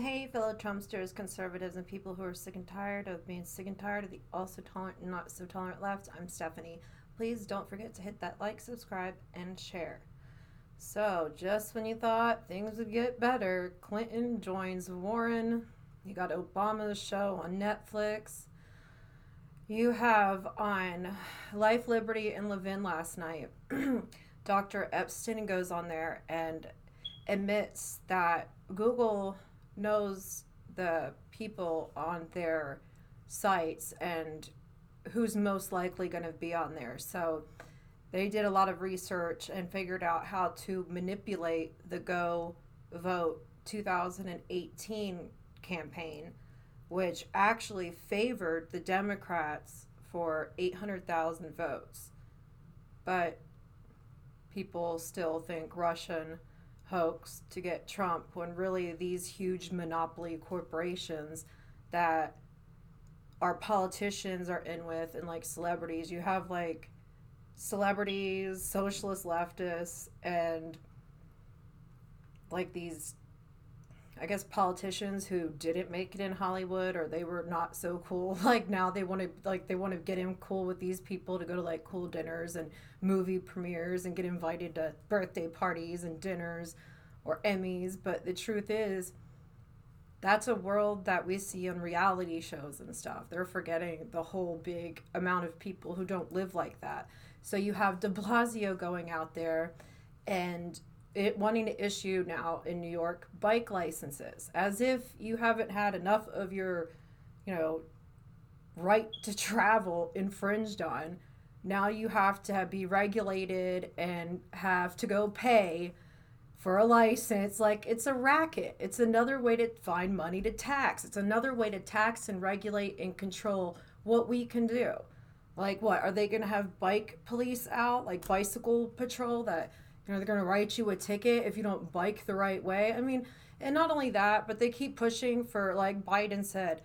Hey, fellow Trumpsters, conservatives, and people who are sick and tired of being sick and tired of the also tolerant and not so tolerant left. I'm Stephanie. Please don't forget to hit that like, subscribe, and share. So, just when you thought things would get better, Clinton joins Warren. You got Obama's show on Netflix. You have on Life, Liberty, and Levin last night. Dr. Epstein goes on there and admits that Google knows the people on their sites and who's most likely going to be on there. So they did a lot of research and figured out how to manipulate the Go Vote 2018 campaign, which actually favored the Democrats for 800,000 votes. But people still think Russian hoax to get Trump when really these huge monopoly corporations that our politicians are in with and like celebrities. You have like celebrities, socialist leftists, and like these, I guess, politicians who didn't make it in Hollywood or they were not so cool. Like now they want to get in cool with these people to go to like cool dinners and movie premieres and get invited to birthday parties and dinners or Emmys. But the truth is, that's a world that we see on reality shows and stuff. They're forgetting the whole big amount of people who don't live like that. So you have de Blasio going out there and it wanting to issue now in New York bike licenses, as if you haven't had enough of your, you know, right to travel infringed on. Now you have to be regulated and have to go pay for a license. Like, it's a racket. It's another way to find money to tax. It's another way to tax and regulate and control what we can do. Like, what are they going to have bike police out, like bicycle patrol, that they're going to write you a ticket if you don't bike the right way? I mean, and not only that, but they keep pushing for, like Biden said,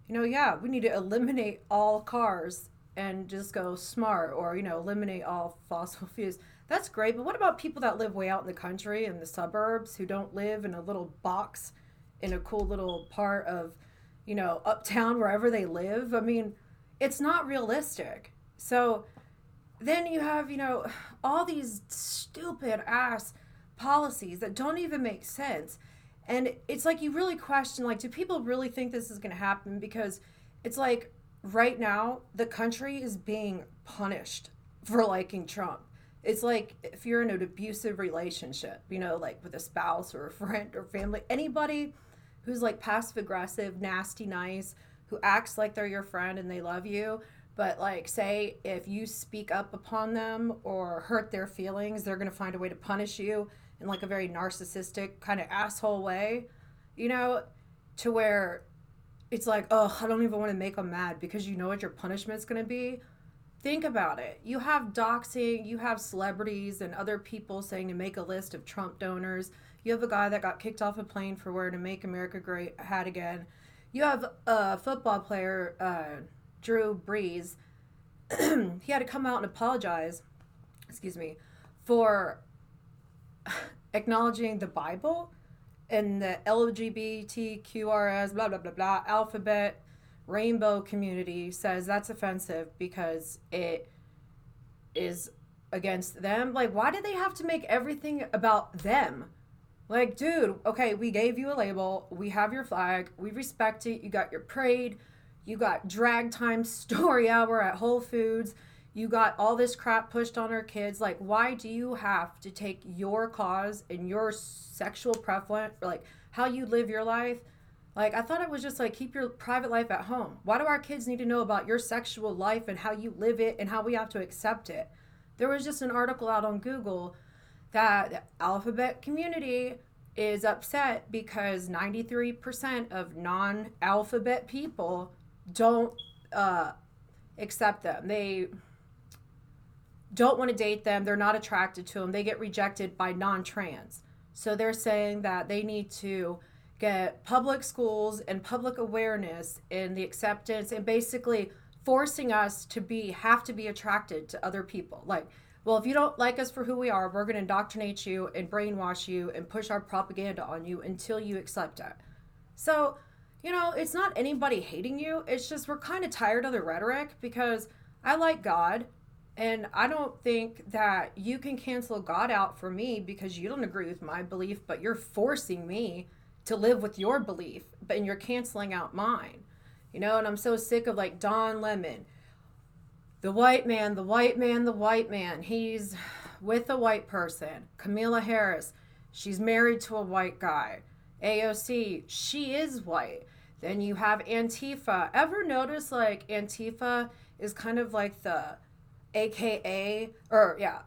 yeah, we need to eliminate all cars and just go smart, or eliminate all fossil fuels. That's great, but what about people that live way out in the country, in the suburbs, who don't live in a little box in a cool little part of, uptown, wherever they live? I mean, it's not realistic. So then you have, all these stupid ass policies that don't even make sense. And it's like you really question, like, do people really think this is going to happen? Because it's like right now, the country is being punished for liking Trump. It's like if you're in an abusive relationship, like with a spouse or a friend or family, anybody who's like passive aggressive, nasty, nice, who acts like they're your friend and they love you, but like say if you speak up upon them or hurt their feelings, they're going to find a way to punish you in like a very narcissistic kind of asshole way, to where it's like, oh, I don't even want to make them mad because you know what your punishment's going to be. Think about it. You have doxing, you have celebrities and other people saying to make a list of Trump donors. You have a guy that got kicked off a plane for wearing a Make America Great hat again. You have a football player, Drew Brees. He had to come out and apologize, excuse me, for acknowledging the Bible and the LGBTQRS, blah, blah, blah, blah, alphabet rainbow community says that's offensive because it is against them. Like, why do they have to make everything about them? Like, dude, okay, we gave you a label, we have your flag, we respect it, you got your parade, you got drag time story hour at Whole Foods, you got all this crap pushed on our kids. Like, why do you have to take your cause and your sexual preference, or like how you live your life? Like, I thought it was just like, keep your private life at home. Why do our kids need to know about your sexual life and how you live it and how we have to accept it? There was just an article out on Google that the alphabet community is upset because 93% of non-alphabet people don't accept them. They don't want to date them. They're not attracted to them. They get rejected by non-trans. So they're saying that they need to get public schools and public awareness in the acceptance and basically forcing us to have to be attracted to other people. Like, well, if you don't like us for who we are, we're going to indoctrinate you and brainwash you and push our propaganda on you until you accept it. So, it's not anybody hating you. It's just we're kind of tired of the rhetoric because I like God. And I don't think that you can cancel God out for me because you don't agree with my belief, but you're forcing me to live with your belief, and you're canceling out mine. And I'm so sick of like Don Lemon, the white man, the white man, the white man. He's with a white person. Kamala Harris, she's married to a white guy. AOC, she is white. Then you have Antifa. Ever notice like Antifa is kind of like the AKA, or yeah,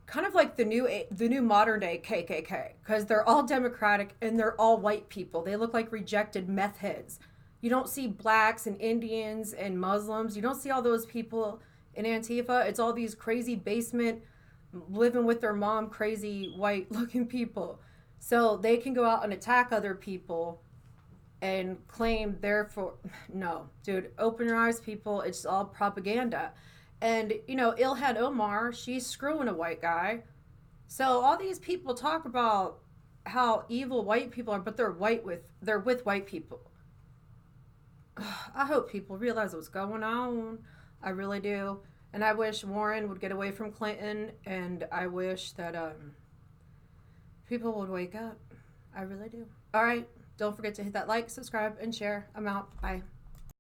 kind of like the new modern day KKK, because they're all Democratic and they're all white people. They look like rejected meth heads. You don't see blacks and Indians and Muslims. You don't see all those people in Antifa. It's all these crazy basement living with their mom, crazy white looking people. So they can go out and attack other people and claim therefore. No, dude, open your eyes, people. It's all propaganda. And Ilhan Omar, she's screwing a white guy. So all these people talk about how evil white people are, but they're with white people. I hope people realize what's going on. I really do. And I wish Warren would get away from Clinton, and I wish that people would wake up. I really do. All right. Don't forget to hit that like, subscribe, and share. I'm out. Bye.